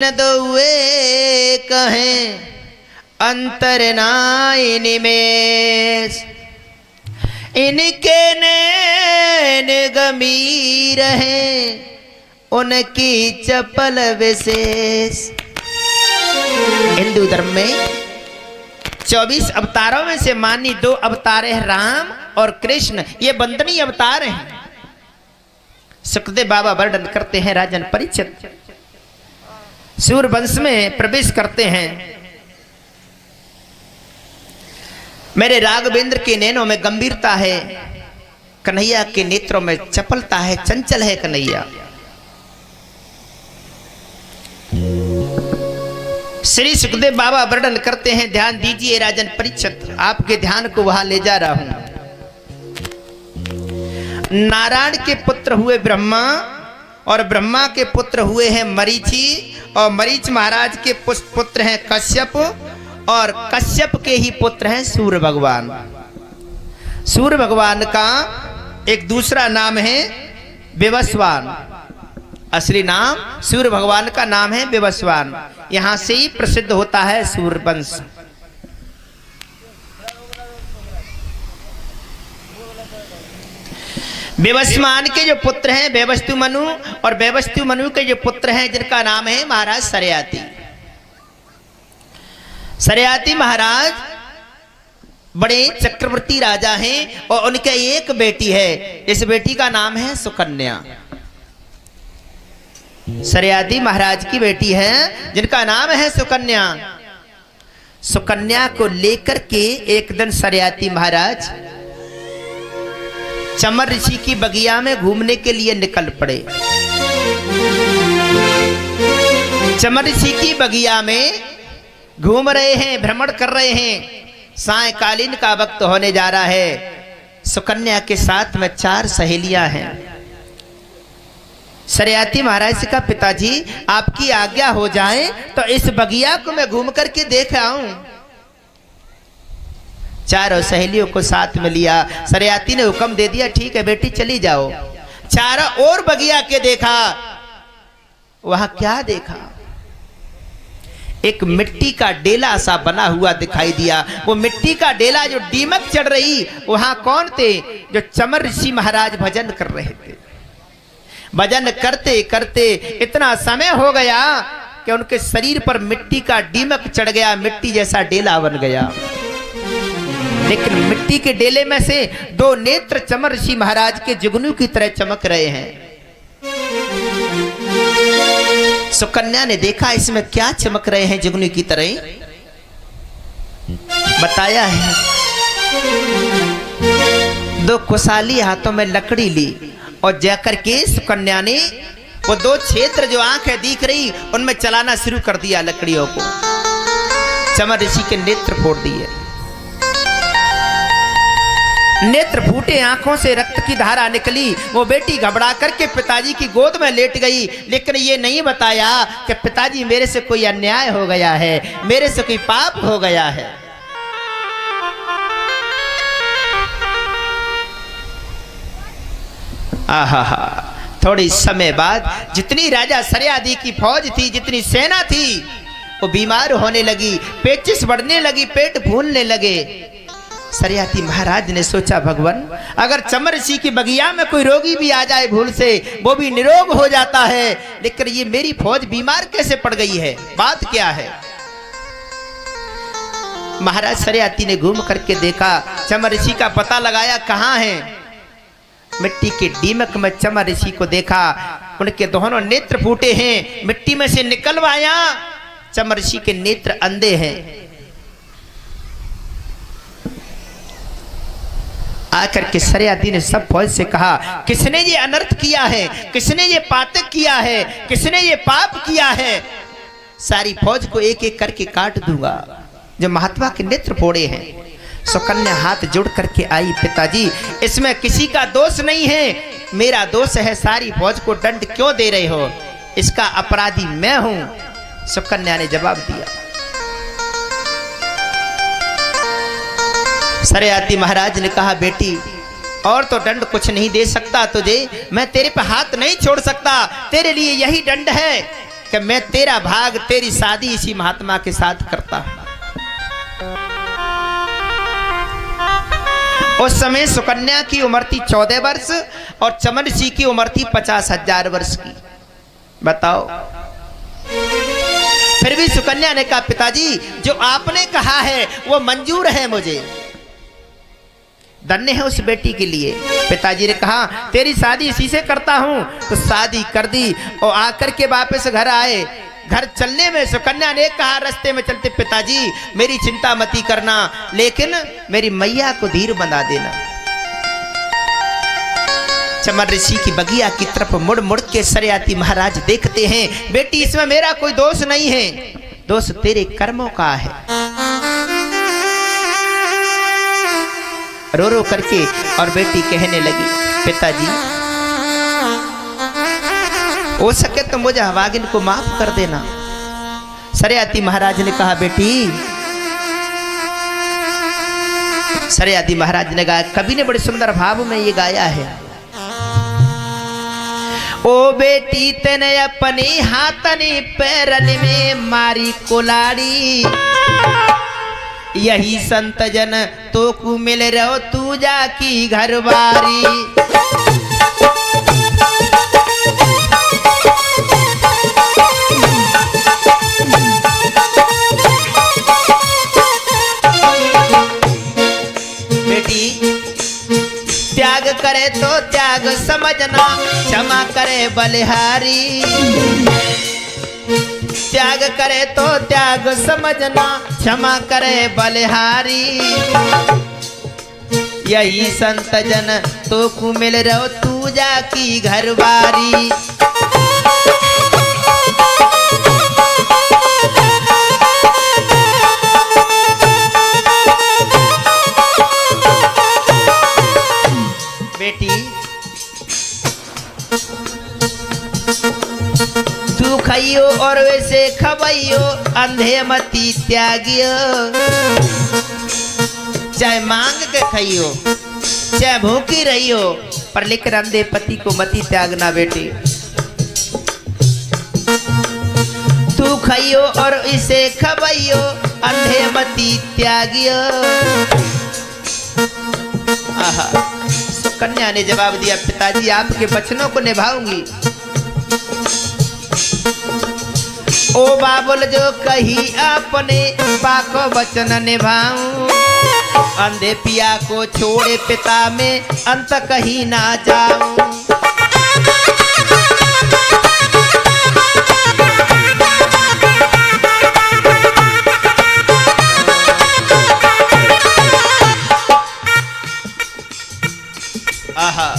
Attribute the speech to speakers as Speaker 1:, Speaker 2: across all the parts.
Speaker 1: न दोए कहें अंतर नाई निमेष, इनके नैन गंभीर हैं उनकी चपल विशेष। हिंदू धर्म में 24 अवतारों में से मानी 2 अवतार हैं राम और कृष्ण, ये वंदनीय अवतार हैं। सुखदेव बाबा वर्णन करते हैं, राजन परीक्षित सूर्य वंश में प्रवेश करते हैं। मेरे राघवेंद्र के नैनों में गंभीरता है, कन्हैया के नेत्रों में चपलता है, चंचल है कन्हैया। श्री सुखदेव बाबा वर्णन करते हैं, ध्यान दीजिए राजन परीक्षित, आपके ध्यान को वहां ले जा रहा हूं। नारायण के पुत्र हुए ब्रह्मा और ब्रह्मा के पुत्र हुए हैं मरीचि, और मरीच महाराज के पुत्र हैं कश्यप, और कश्यप के ही पुत्र हैं सूर्य भगवान। सूर्य भगवान का एक दूसरा नाम है विवस्वान, असली नाम सूर्य भगवान का नाम है विवस्वान। यहां से ही प्रसिद्ध होता है सूर्य वंश। विवस्वान के जो पुत्र हैं वैवस्तु मनु, और वैवस्तु मनु के जो पुत्र हैं जिनका नाम है महाराज सरयाति। सरयाति महाराज बड़े चक्रवर्ती राजा हैं और उनके एक बेटी है, इस बेटी का नाम है सुकन्या। सरयाति महाराज की बेटी है जिनका नाम है सुकन्या। सुकन्या को लेकर के एक दिन सरयाति महाराज चमर ऋषि की बगिया में घूमने के लिए निकल पड़े। चमर ऋषि की बगिया में घूम रहे हैं, भ्रमण कर रहे हैं। सायंकालीन का वक्त होने जा रहा है। सुकन्या के साथ में 4 सहेलियां हैं। सरयाति महाराज से कहा, पिताजी आपकी आज्ञा हो जाए तो इस बगिया को मैं घूम करके देख आऊं। चारों सहेलियों को साथ में लिया। सरयाति ने हुक्म दे दिया, ठीक है बेटी चली जाओ। चारों और बगिया के देखा, वहां क्या देखा, एक मिट्टी का डेला सा बना हुआ दिखाई दिया। वो मिट्टी का डेला जो दीमक चढ़ रही, वहां कौन थे? जो चमर ऋषि महाराज भजन कर रहे थे। भजन करते करते इतना समय हो गया कि उनके शरीर पर मिट्टी का दीमक चढ़ गया, मिट्टी जैसा डेला बन गया। लेकिन मिट्टी के डेले में से 2 नेत्र चमर ऋषि महाराज के जुगनू की तरह चमक रहे हैं। सुकन्या ने देखा इसमें क्या चमक रहे हैं जुगनू की तरह। बताया है 2 कुशाली हाथों में लकड़ी ली और जाकर के सुकन्या ने वो 2 क्षेत्र जो आंखें दिख रही उनमें चलाना शुरू कर दिया लकड़ियों को। चमर ऋषि के नेत्र फोड़ दिए। नेत्र फूटे, आंखों से रक्त की धारा निकली। वो बेटी घबरा करके पिताजी की गोद में लेट गई, लेकिन ये नहीं बताया कि पिताजी मेरे से कोई अन्याय हो गया है, मेरे से कोई पाप हो गया है। आहा, थोड़ी समय बाद जितनी राजा सरयादी की फौज थी, जितनी सेना थी, वो बीमार होने लगी, पेचिश बढ़ने लगी, पेट फूलने लगे। सरयाति महाराज ने सोचा, भगवान अगर चमर ऋषि की बगिया में कोई रोगी भी आ जाए भूल से, वो भी निरोग हो जाता है, लेकिन ये मेरी फौज बीमार कैसे पड़ गई है, बात क्या है? महाराज सरयाति ने घूम करके देखा, चमर ऋषि का पता लगाया कहाँ है। मिट्टी के दीमक में चमर ऋषि को देखा, उनके दोनों नेत्र फूटे हैं, मिट्टी में से निकलवाया। चमर ऋषि के नेत्र अंधे हैं। आकर के सरयाति ने सब फौज से कहा, किसने ये अनर्थ किया है, किसने ये पातक किया है, किसने ये पाप किया है? सारी फौज को एक एक करके काट दूंगा जो महात्मा के नेत्र फोड़े हैं। सुकन्या हाथ जोड़ करके आई, पिताजी इसमें किसी का दोष नहीं है, मेरा दोष है। सारी फौज को दंड क्यों दे रहे हो? इसका अपराधी मैं हूं। सुकन्या ने जवाब दिया। सरयाति महाराज ने कहा, बेटी और तो दंड कुछ नहीं दे सकता तुझे, मैं तेरे पे हाथ नहीं छोड़ सकता, तेरे लिए यही दंड है कि मैं तेरा भाग, तेरी शादी इसी महात्मा के साथ करता हूं। उस समय सुकन्या की उम्र थी 14 वर्ष और चमन ऋषि की उम्र थी 50,000 वर्ष की। बताओ। फिर भी सुकन्या ने कहा, पिताजी जो आपने कहा है वो मंजूर है, मुझे धन्य है उस बेटी के लिए। पिताजी ने कहा, तेरी शादी इसी से करता हूं। तो शादी कर दी और आकर के वापस घर आए। घर चलने में सुकन्या ने कहा रास्ते में चलते, पिताजी मेरी चिंता मती करना, लेकिन मेरी मैया को धीर बना देना। चमन ऋषि की बगिया की तरफ मुड़ मुड़ के सरियाती महाराज देखते हैं, बेटी इसमें मेरा कोई दोष नहीं है, दोष तेरे कर्मों का है। रो रो करके और बेटी कहने लगी, पिताजी हो सके तो मुझे हवागिन को माफ कर देना। सरियाती महाराज ने कहा, बेटी, सरियाती महाराज ने गाया, कवि ने बड़े सुंदर भाव में ये गाया है। ओ बेटी तेने अपने हाथनी पैरन में मारी कुलाड़ी, यही संत जन तो को मिल रहो तू जाकी घरवारी। त्याग करे तो त्याग समझना, क्षमा करे बलिहारी। त्याग करे तो त्याग समझना, क्षमा करे बलिहारी। यही संत जन तो को मिल रहो तू जाकी घरवारी। बेटी तू खाइयो और वैसे खबइयो, अंधे मती त्यागियो। चाहे मांग के खाइयो, चाहे भूखी रहियो, पर लेकर अंधे पति को मती त्यागना। बेटी तू खाइयो और इसे खबइयो, अंधे मती त्यागियो। आहा, कन्या ने जवाब दिया, पिताजी आपके वचनों को निभाऊंगी। ओ बाबुल जो कही आपने बाको वचन निभाऊं, अंधे पिया को छोड़े पिता में अंत कहीं ना जाऊं। आहा,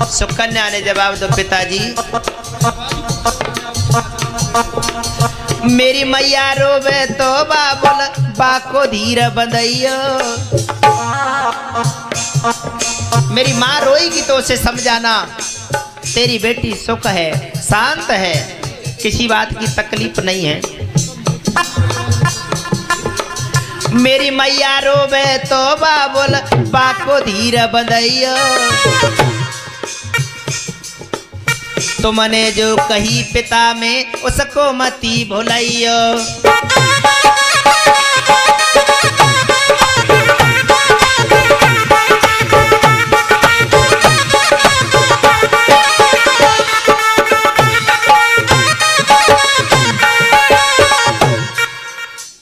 Speaker 1: सुकन्या ने जवाब दो, पिताजी मेरी मैया रोवे तो बाबुल बाको धीर बंधइयो। मेरी माँ रोएगी तो उसे समझाना, तेरी बेटी सुख है, शांत है, किसी बात की तकलीफ नहीं है। मेरी मैया रोवे तो बाबुल बाको धीर बंधइयो। तुमने जो कही पिता में उसको मती भुलइयो।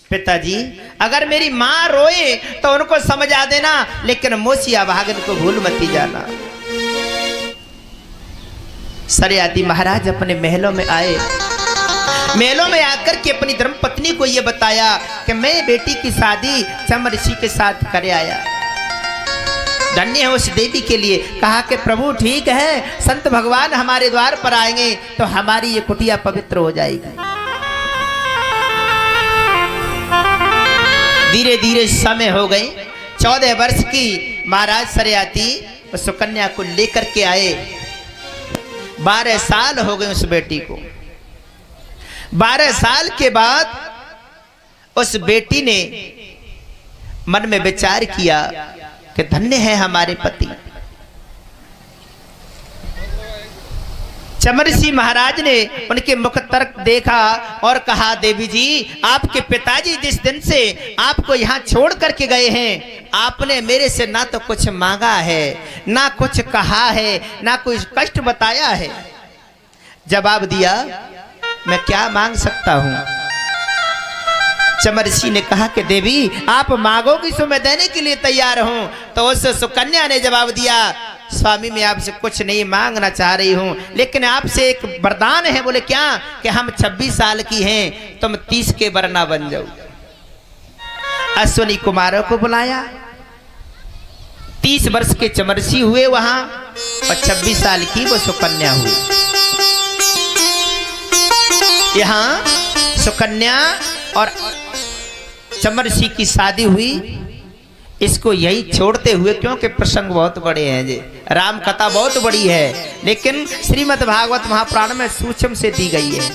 Speaker 1: पिताजी अगर मेरी माँ रोए तो उनको समझा देना, लेकिन मोसिया भागन को भूल मती जाना। सरियाती महाराज अपने महलों में आए। महलों में आकर के अपनी धर्म पत्नी को यह बताया कि मैं बेटी की शादी चमन ऋषि के साथ करे आया। धन्य है उस देवी के लिए। कहा कि प्रभु ठीक है, संत भगवान हमारे द्वार पर आएंगे तो हमारी ये कुटिया पवित्र हो जाएगी। धीरे धीरे समय हो गई। 14 वर्ष की महाराज सरियाती उस सुकन्या को लेकर के आए। 12 साल हो गए उस बेटी को। 12 साल के बाद उस बेटी ने मन में विचार किया कि धन्य है हमारे पति। चमरसी महाराज ने उनके मुख तर्क देखा और कहा, देवी जी आपके पिताजी जिस दिन से आपको यहाँ छोड़ करके गए हैं, आपने मेरे से ना तो कुछ मांगा है, ना कुछ कहा है, ना कोई कष्ट बताया है। जवाब दिया, मैं क्या मांग सकता हूँ। चमरसी ने कहा कि देवी आप मांगोगी तो मैं देने के लिए तैयार हूँ। तो उस सुकन्या ने जवाब दिया, स्वामी मैं आपसे कुछ नहीं मांगना चाह रही हूँ, लेकिन आपसे एक वरदान है। बोले क्या? कि हम 26 साल की हैं, तुम 30 के वरना बन जाओ। अश्विनी कुमारों को बुलाया, 30 वर्ष के चमरसी हुए वहां और 26 साल की वो सुकन्या हुई। यहाँ सुकन्या और चमरसी की शादी हुई। इसको यही छोड़ते हुए, क्योंकि प्रसंग बहुत बड़े हैं जी, राम कथा बहुत बड़ी है, लेकिन श्रीमद् भागवत महापुराण में सूक्ष्म से दी गई है।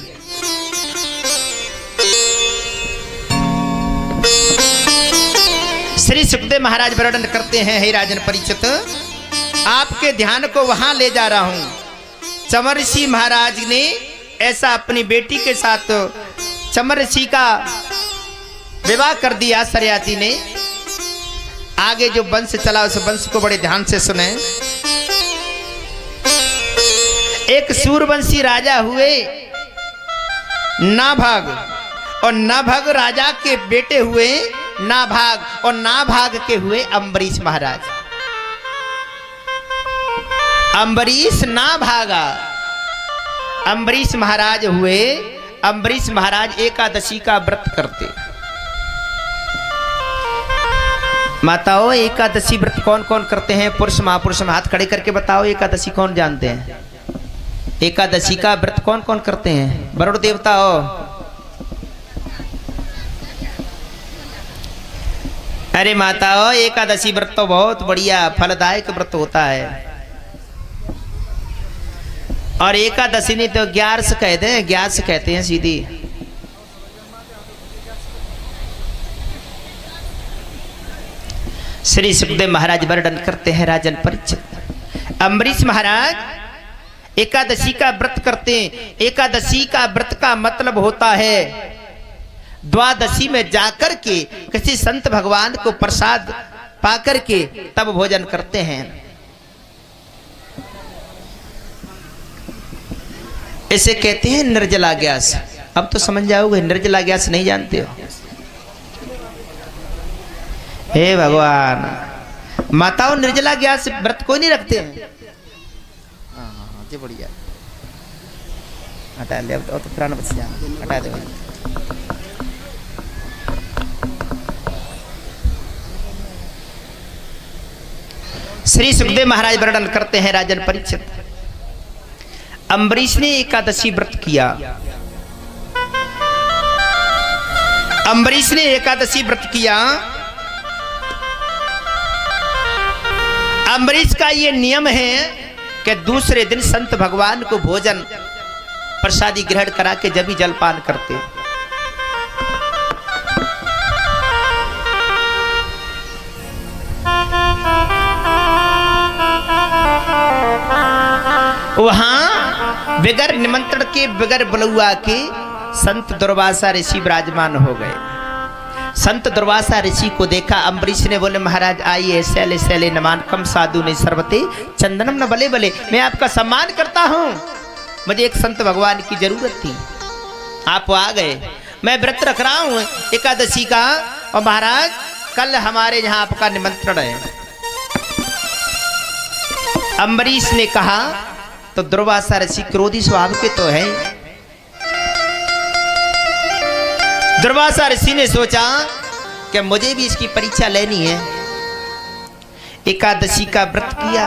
Speaker 1: श्री सुखदेव महाराज वर्णन करते हैं, हे राजन परीक्षित आपके ध्यान को वहां ले जा रहा हूं। चमरसी महाराज ने ऐसा अपनी बेटी के साथ चमरसी का विवाह कर दिया सरयाती ने। आगे जो वंश चला उस वंश को बड़े ध्यान से सुने। एक सूरवंशी राजा हुए नाभाग, और नाभाग राजा के बेटे हुए नाभाग, और नाभाग के हुए अम्बरीश महाराज। अम्बरीश नाभागा, अम्बरीश महाराज हुए। अम्बरीश महाराज एकादशी का व्रत करते। माताओं एकादशी व्रत कौन कौन करते हैं? पुरुष महापुरुष में हाथ खड़े करके बताओ, एकादशी कौन जानते हैं? एकादशी का व्रत कौन कौन करते हैं? वरुण देवता हो। अरे माताओं एकादशी व्रत तो बहुत बढ़िया फलदायक व्रत होता है। और एकादशी नहीं तो 11 कहते हैं, 11 कहते हैं सीधी। श्री सुखदेव महाराज वर्णन करते हैं, राजन परीक्षित अम्बरीश महाराज एकादशी का व्रत करते हैं। एकादशी का व्रत का मतलब होता है द्वादशी में जाकर के किसी संत भगवान को प्रसाद पाकर के तब भोजन करते हैं। इसे कहते हैं निर्जला ग्यास। अब तो समझ जाओगे, निर्जला ग्यास नहीं जानते हो? हे भगवान, माताओं निर्जला ग्यास व्रत कोई नहीं रखते हैं। जी बढ़िया, हटा ले। अब तो पुराना बच जा, हटा दे। श्री सुखदेव महाराज वर्णन करते हैं, राजन परीक्षित अम्बरीश ने एकादशी व्रत किया। अम्बरीश ने एकादशी व्रत किया। अम्बरीश का ये नियम है कि दूसरे दिन संत भगवान को भोजन प्रसादी ग्रहण करा के जब ही जलपान करते। वहां बिगर निमंत्रण के, बिगर बुलुआ के संत दुर्वासा ऋषि विराजमान हो गए। संत दुर्वासा ऋषि को देखा अम्बरीश ने, बोले महाराज आइए, शैले शैले नमान कम साधु ने सर्वते चंदनम न बले बले। मैं आपका सम्मान करता हूं, मुझे एक संत भगवान की जरूरत थी, आप आ गए। मैं व्रत रख रहा हूं एकादशी का, और महाराज कल हमारे यहाँ आपका निमंत्रण है। अम्बरीश ने कहा तो दुर्वासा ऋषि क्रोधी स्वभाव के तो है। दुर्वासा ऋषि ने सोचा कि मुझे भी इसकी परीक्षा लेनी है। एकादशी का व्रत किया,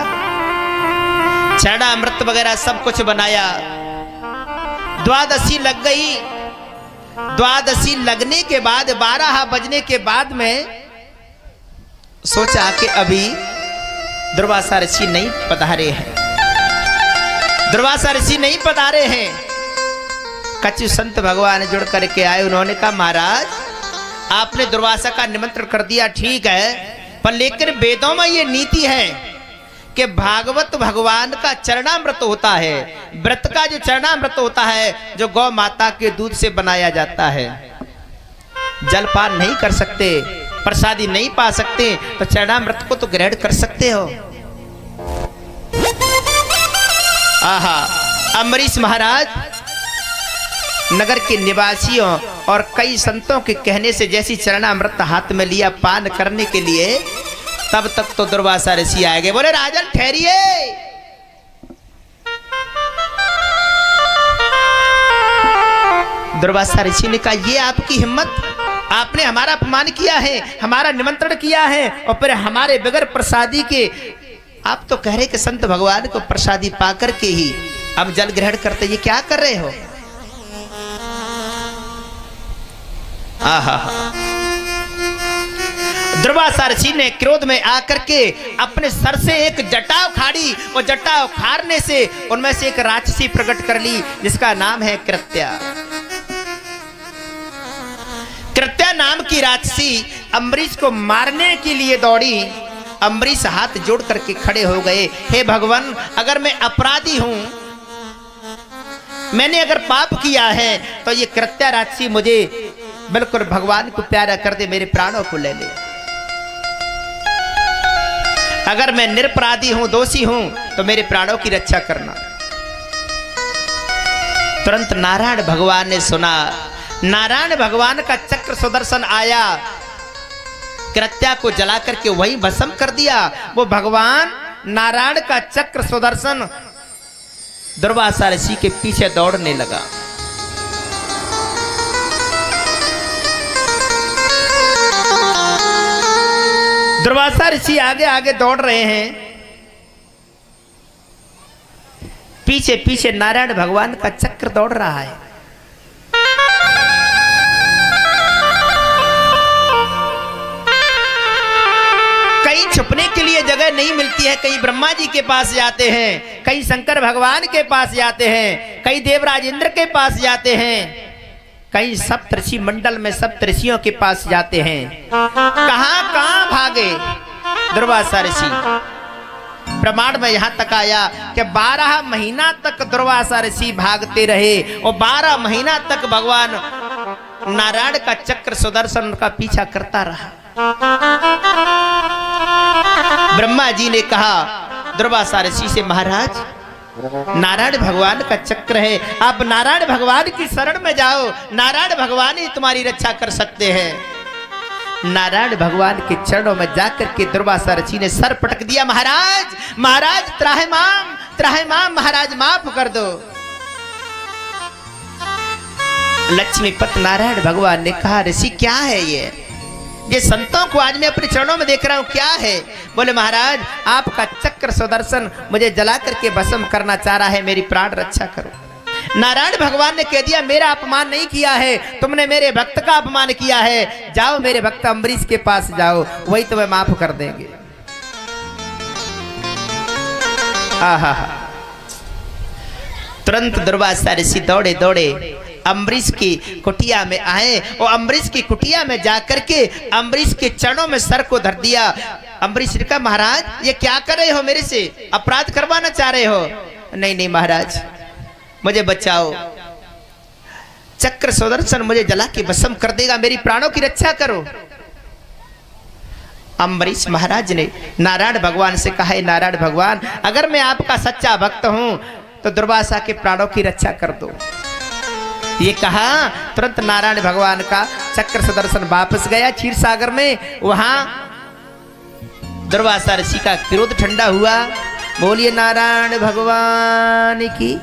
Speaker 1: चरणामृत वगैरह सब कुछ बनाया। द्वादशी लग गई। द्वादशी लगने के बाद 12 बजने के बाद में सोचा कि अभी दुर्वासा ऋषि नहीं पधारे हैं। दुर्वासा ऋषि नहीं पधारे हैं। कछु संत भगवान जुड़ करके आए। उन्होंने कहा महाराज आपने दुर्वासा का निमंत्रण कर दिया, ठीक है, पर लेकिन वेदों में ये नीति है कि भागवत भगवान का चरणामृत होता है। व्रत का जो चरणामृत होता है, जो गौ माता के दूध से बनाया जाता है। जलपान नहीं कर सकते, प्रसादी नहीं पा सकते, तो चरणामृत को तो ग्रहण कर सकते हो। आहा, अम्बरीश महाराज नगर के निवासियों और कई संतों के कहने से जैसी चरणामृत हाथ में लिया पान करने के लिए, तब तक तो दुर्वासा ऋषि आ गए। बोले राजन ठहरिए, दुर्वासा ऋषि ने कहा ये आपकी हिम्मत, आपने हमारा अपमान किया है, हमारा निमंत्रण किया है और फिर हमारे बगैर प्रसादी के आप तो कह रहे कि संत भगवान को प्रसादी पाकर के ही अब जल ग्रहण करते, ये क्या कर रहे हो? आहा, दुर्वासा ऋषि ने क्रोध में आकर के अपने सर से एक जटा उखाड़ी और जटा उखाड़ने से उनमें से एक राक्षसी प्रकट कर ली, जिसका नाम है कृत्या। कृत्या नाम की राक्षसी अम्बरीश को मारने के लिए दौड़ी। अम्बरीश हाथ जोड़ करके खड़े हो गए, हे भगवान, अगर मैं अपराधी हूं, मैंने अगर पाप किया है, तो ये कृत्या राक्षसी मुझे बिल्कुल भगवान को प्यारा कर दे, मेरे प्राणों को ले ले। अगर मैं निरपराधी हूं, दोषी हूं, तो मेरे प्राणों की रक्षा करना। तुरंत नारायण भगवान ने सुना, नारायण भगवान का चक्र सुदर्शन आया, कृत्या को जला करके वही भस्म कर दिया। वो भगवान नारायण का चक्र सुदर्शन दुर्वासा ऋषि के पीछे दौड़ने लगा। दुर्वासा ऋषि आगे आगे दौड़ रहे हैं, पीछे पीछे नारायण भगवान का चक्र दौड़ रहा है। कहीं छुपने के लिए जगह नहीं मिलती है, कहीं ब्रह्मा जी के पास जाते हैं, कहीं शंकर भगवान के पास जाते हैं, कहीं देवराज इंद्र के पास जाते हैं, कहीं सप्तऋषि मंडल में सप्तऋषियों के पास जाते हैं। कहां कहां भागे दुर्वासा ऋषि। प्रमाण में यहां तक आया कि 12 महीना तक दुर्वासा ऋषि भागते रहे और 12 महीना तक भगवान नारायण का चक्र सुदर्शन का पीछा करता रहा। ब्रह्मा जी ने कहा दुर्वासा ऋषि से, महाराज, नारायण भगवान का चक्र है, आप नारायण भगवान की शरण में जाओ, नारायण भगवान ही तुम्हारी रक्षा कर सकते हैं। नारायण भगवान के चरणों में जाकर के दुर्वासा ऋषि ने सर पटक दिया, महाराज, महाराज, त्राहिमाम, महाराज माफ कर दो। लक्ष्मीपत नारायण भगवान ने कहा, ऋषि क्या है ये संतों को आज मैं अपने चरणों में देख रहा हूं, क्या है? बोले महाराज, आपका चक्र सुदर्शन मुझे जला करके भस्म करना चाह रहा है, मेरी प्राण रक्षा करो। नारायण भगवान ने कह दिया, मेरा अपमान नहीं किया है, तुमने मेरे भक्त का अपमान किया है, जाओ मेरे भक्त अम्बरीश के पास जाओ, वही तुम्हें माफ कर देंगे। आहा, तुरंत दुर्वासा ऋषि दौड़े दौड़े अम्बरीश की कुटिया में आए और अम्बरीश की कुटिया में जाकर के अम्बरीश के चरणों में सर को धर दिया। अम्बरीश ने कहा, महाराज, ये क्या कर रहे हो? मेरे से अपराध करवाना चाह रहे हो? नहीं नहीं महाराज, मुझे बचाओ, चक्र सुदर्शन मुझे जला के भस्म कर देगा, मेरी प्राणों की रक्षा करो। अम्बरीश महाराज ने नारायण भगवान से कहा, नारायण भगवान, अगर मैं आपका सच्चा भक्त हूं तो दुर्वासा के प्राणों की रक्षा कर दो। ये कहा, तुरंत नारायण भगवान का चक्र सुदर्शन वापस गया क्षीर सागर में। वहां दुर्वासा ऋषि का क्रोध ठंडा हुआ। बोलिए नारायण भगवान की।